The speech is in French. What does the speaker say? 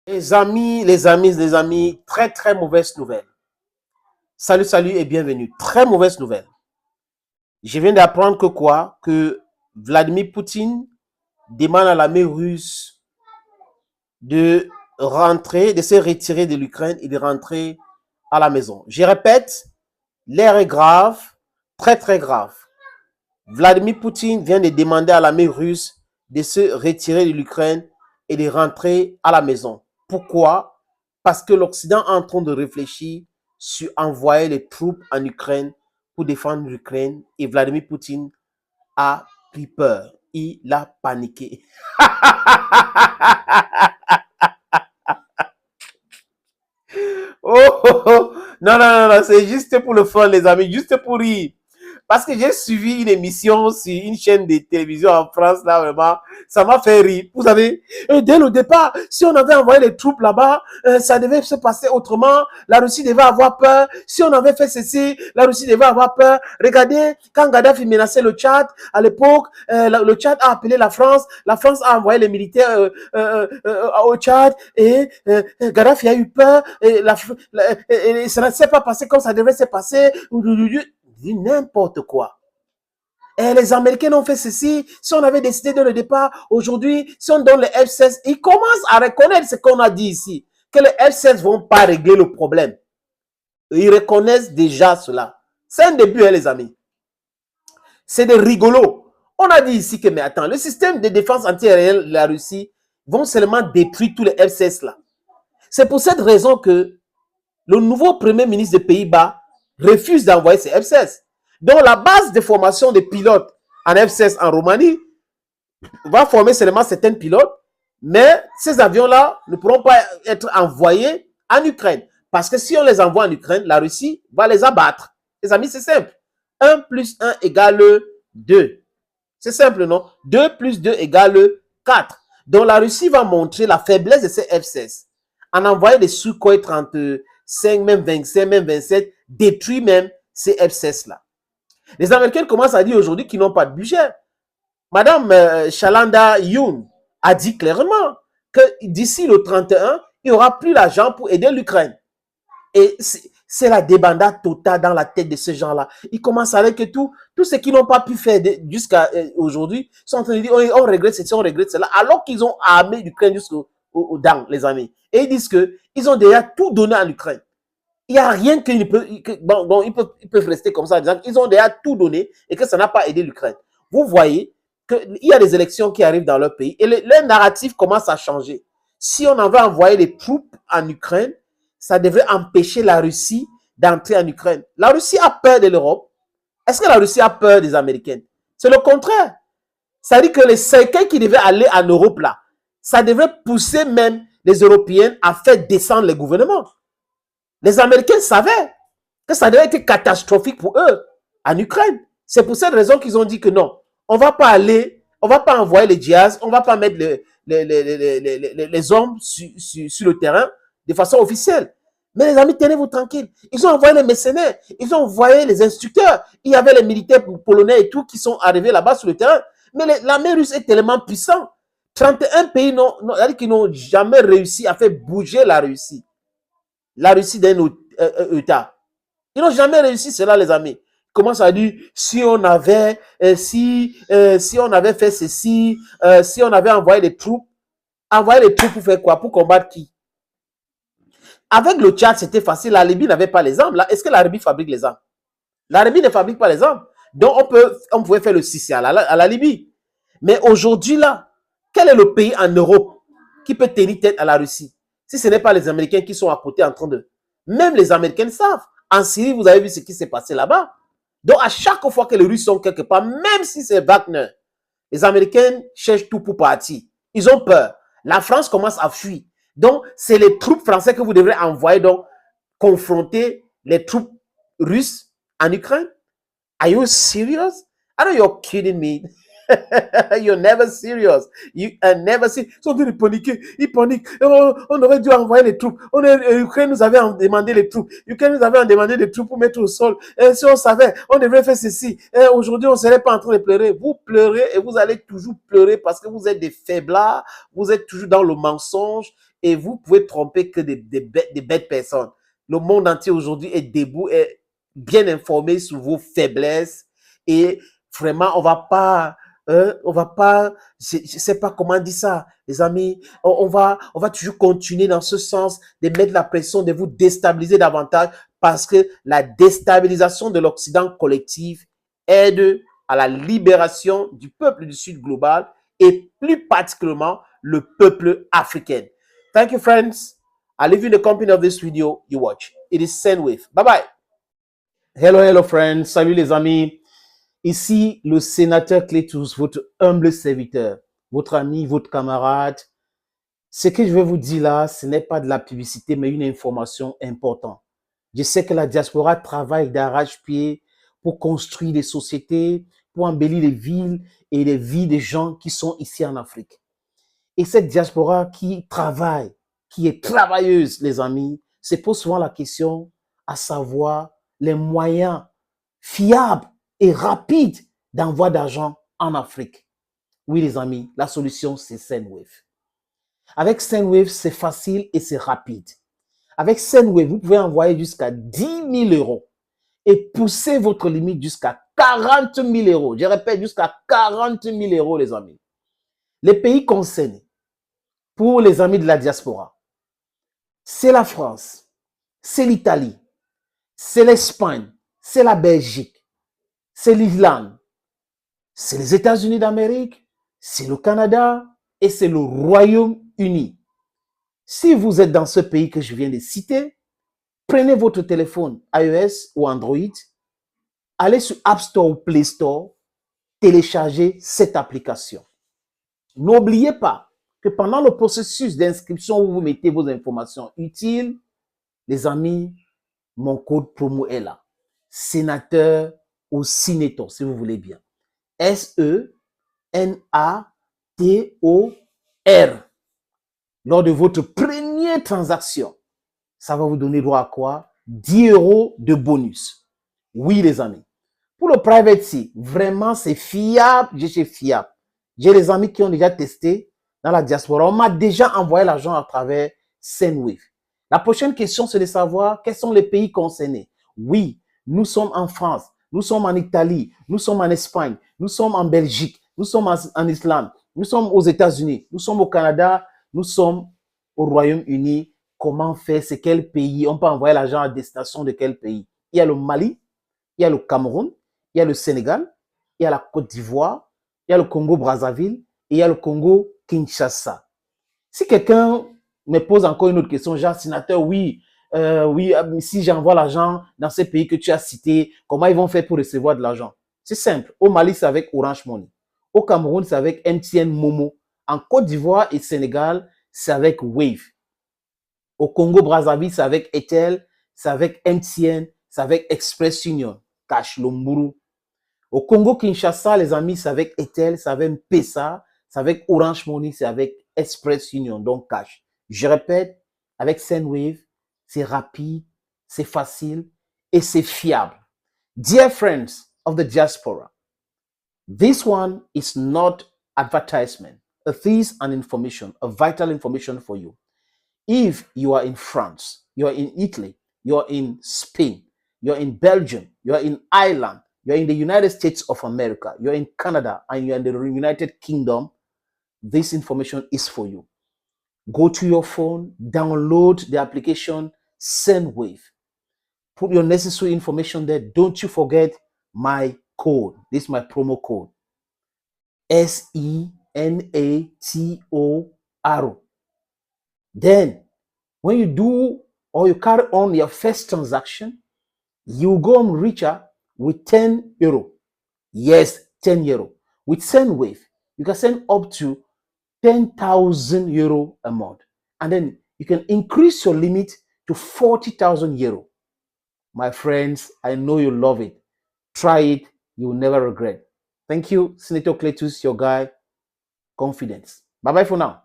Les amis, très très mauvaise nouvelle. Salut, salut et bienvenue. Très mauvaise nouvelle. Je viens d'apprendre que quoi? Que Vladimir Poutine demande à l'armée russe de rentrer, de se retirer de l'Ukraine et de rentrer à la maison. Je répète, l'air est grave, très très grave. Vladimir Poutine vient de demander à l'armée russe de se retirer de l'Ukraine et de rentrer à la maison. Pourquoi? Parce que l'Occident est en train de réfléchir sur envoyer les troupes en Ukraine pour défendre l'Ukraine et Vladimir Poutine a pris peur. Il a paniqué. Oh, non, non, non, non, c'est juste pour le fun, les amis, juste pour rire. Parce que j'ai suivi une émission sur une chaîne de télévision en France, là, vraiment, ça m'a fait rire. Vous savez, dès le départ, si on avait envoyé les troupes là-bas, ça devait se passer autrement. La Russie devait avoir peur. Si on avait fait ceci, la Russie devait avoir peur. Regardez, quand Gaddafi menaçait le Tchad, à l'époque, le Tchad a appelé la France a envoyé les militaires au Tchad, et Gaddafi a eu peur, et ça ne s'est pas passé comme ça devait se passer. N'importe quoi. Et les Américains ont fait ceci. Si on avait décidé dès le départ, aujourd'hui, si on donne les F-16, ils commencent à reconnaître ce qu'on a dit ici, que les F-16 ne vont pas régler le problème. Ils reconnaissent déjà cela. C'est un début, hein, les amis. C'est de rigolo. On a dit ici que, mais attends, le système de défense antiaérienne de la Russie vont seulement détruire tous les F-16 là. C'est pour cette raison que le nouveau premier ministre des Pays-Bas refuse d'envoyer ces F-16. Donc, la base de formation des pilotes en F-16 en Roumanie va former seulement certains pilotes, mais ces avions-là ne pourront pas être envoyés en Ukraine. Parce que si on les envoie en Ukraine, la Russie va les abattre. Les amis, c'est simple. 1 plus 1 égale 2. C'est simple, non? 2 plus 2 égale 4. Donc, la Russie va montrer la faiblesse de ces F-16 en envoyant des Sukhoi 35, même 25, même 27, détruit même ces F-16-là. Les Américains commencent à dire aujourd'hui qu'ils n'ont pas de budget. Madame Shalanda Yoon a dit clairement que d'ici le 31, il n'y aura plus l'argent pour aider l'Ukraine. Et c'est la débandade totale dans la tête de ces gens-là. Ils commencent à dire que tout ce qu'ils n'ont pas pu faire jusqu'à aujourd'hui, sont en train de dire on regrette ceci, on regrette cela, alors qu'ils ont armé l'Ukraine jusqu'au dents, les amis. Et ils disent qu'ils ont déjà tout donné à l'Ukraine. Il n'y a rien qu'ils peuvent, bon, ils peuvent rester comme ça en disant qu'ils ont déjà tout donné et que ça n'a pas aidé l'Ukraine. Vous voyez qu'il y a des élections qui arrivent dans leur pays et leur narratif commence à changer. Si on avait envoyé les troupes en Ukraine, ça devrait empêcher la Russie d'entrer en Ukraine. La Russie a peur de l'Europe. Est-ce que la Russie a peur des Américains? C'est le contraire. Ça dit que les cercueils qui devaient aller en Europe là, ça devrait pousser même les Européens à faire descendre les gouvernements. Les Américains savaient que ça devait être catastrophique pour eux en Ukraine. C'est pour cette raison qu'ils ont dit que non, on ne va pas aller, on ne va pas envoyer les djihadistes, on ne va pas mettre les hommes sur le terrain de façon officielle. Mais les amis, tenez-vous tranquilles. Ils ont envoyé les mercenaires, ils ont envoyé les instructeurs. Il y avait les militaires polonais et tout qui sont arrivés là-bas sur le terrain. Mais l'armée russe est tellement puissante. 31 pays qui n'ont jamais réussi à faire bouger la Russie. La Russie d'un État. Ils n'ont jamais réussi cela, les amis. Ils commencent à dire, si on avait fait ceci, si on avait envoyé les troupes pour faire quoi? Pour combattre qui? Avec le Tchad, c'était facile. La Libye n'avait pas les armes. Est-ce que la Libye fabrique les armes? La Libye ne fabrique pas les armes. Donc, on pouvait faire le Sissi à la Libye. Mais aujourd'hui, là, quel est le pays en Europe qui peut tenir tête à la Russie? Si ce n'est pas les Américains qui sont à côté en train de... Même les Américains savent. En Syrie, vous avez vu ce qui s'est passé là-bas. Donc, à chaque fois que les Russes sont quelque part, même si c'est Wagner, les Américains cherchent tout pour partir. Ils ont peur. La France commence à fuir. Donc, c'est les troupes françaises que vous devrez envoyer, donc, confronter les troupes russes en Ukraine. Are you serious? I know you're kidding me. You're never serious. You are never serious. Ils sont en train de paniquer. Ils paniquent. Oh, on aurait dû envoyer les troupes. L'Ukraine nous avait demandé les troupes. L'Ukraine nous avait demandé des troupes pour mettre au sol. Et si on savait, on devrait faire ceci. Aujourd'hui, on ne serait pas en train de pleurer. Vous pleurez et vous allez toujours pleurer parce que vous êtes des faiblards. Vous êtes toujours dans le mensonge et vous pouvez tromper que des bêtes personnes. Le monde entier aujourd'hui est debout, est bien informé sur vos faiblesses et vraiment, on va pas, je sais pas comment dire ça, les amis, on va toujours continuer dans ce sens de mettre la pression, de vous déstabiliser davantage parce que la déstabilisation de l'Occident collectif aide à la libération du peuple du Sud global et plus particulièrement le peuple africain. Thank you, friends. I leave you in the company of this video you watch. It is Sendwave. Bye bye. Hello, friends. Salut les amis. Ici, le sénateur Clétus, votre humble serviteur, votre ami, votre camarade. Ce que je vais vous dire là, ce n'est pas de la publicité, mais une information importante. Je sais que la diaspora travaille d'arrache-pied pour construire des sociétés, pour embellir les villes et les vies des gens qui sont ici en Afrique. Et cette diaspora qui travaille, qui est travailleuse, les amis, se pose souvent la question à savoir les moyens fiables et rapides d'envoi d'argent en Afrique. Oui, les amis, la solution, c'est Sendwave. Avec Sendwave, c'est facile et c'est rapide. Avec Sendwave, vous pouvez envoyer jusqu'à 10 000 euros et pousser votre limite jusqu'à 40 000 euros. Je répète, jusqu'à 40 000 euros, les amis. Les pays concernés, pour les amis de la diaspora, c'est la France, c'est l'Italie, c'est l'Espagne, c'est la Belgique, c'est l'Irlande, c'est les États-Unis d'Amérique, c'est le Canada et c'est le Royaume-Uni. Si vous êtes dans ce pays que je viens de citer, prenez votre téléphone iOS ou Android, allez sur App Store ou Play Store, téléchargez cette application. N'oubliez pas que pendant le processus d'inscription où vous mettez vos informations utiles, les amis, mon code promo est là. Sénateur ou Sinetor, si vous voulez bien. SENATOR. Lors de votre première transaction, ça va vous donner droit à quoi? 10 euros de bonus. Oui, les amis. Pour le private key, vraiment, c'est fiable. J'ai fiable. J'ai des amis qui ont déjà testé dans la diaspora. On m'a déjà envoyé l'argent à travers Sendwave. La prochaine question, c'est de savoir quels sont les pays concernés. Oui, nous sommes en France, nous sommes en Italie, nous sommes en Espagne, nous sommes en Belgique, nous sommes en Islande, nous sommes aux États-Unis, nous sommes au Canada, nous sommes au Royaume-Uni. Comment faire? C'est quel pays? On peut envoyer l'argent à destination de quel pays? Il y a le Mali, il y a le Cameroun, il y a le Sénégal, il y a la Côte d'Ivoire, il y a le Congo-Brazzaville et il y a le Congo-Kinshasa. Si quelqu'un me pose encore une autre question, genre, sénateur, oui, si j'envoie l'argent dans ces pays que tu as cités, comment ils vont faire pour recevoir de l'argent? C'est simple. Au Mali, c'est avec Orange Money. Au Cameroun, c'est avec MTN Momo. En Côte d'Ivoire et Sénégal, c'est avec Wave. Au Congo-Brazzaville, c'est avec Etel, c'est avec MTN, c'est avec Express Union, Cash Lomburu. Au Congo-Kinshasa, les amis, c'est avec Etel, c'est avec Pesa, c'est avec Orange Money, c'est avec Express Union, donc Cash. Je répète, avec Sendwave, c'est rapide, c'est facile et c'est fiable. Dear friends of the diaspora, this one is not advertisement. It is an information, a vital information for you. If you are in France, you are in Italy, you are in Spain, you are in Belgium, you are in Ireland, you are in the United States of America, you are in Canada, and you are in the United Kingdom, this information is for you. Go to your phone, download the application Sendwave. Put your necessary information there. Don't you forget my code. This is my promo code. SENATOR. Then, when you do or you carry on your first transaction, you go on richer with 10 euro. Yes, 10 euro. With Sendwave, you can send up to 10,000 euro a month. And then you can increase your limit to 40,000 euro. My friends, I know you love it. Try it. You will never regret. Thank you, Senator Cletus, your guy. Confidence. Bye-bye for now.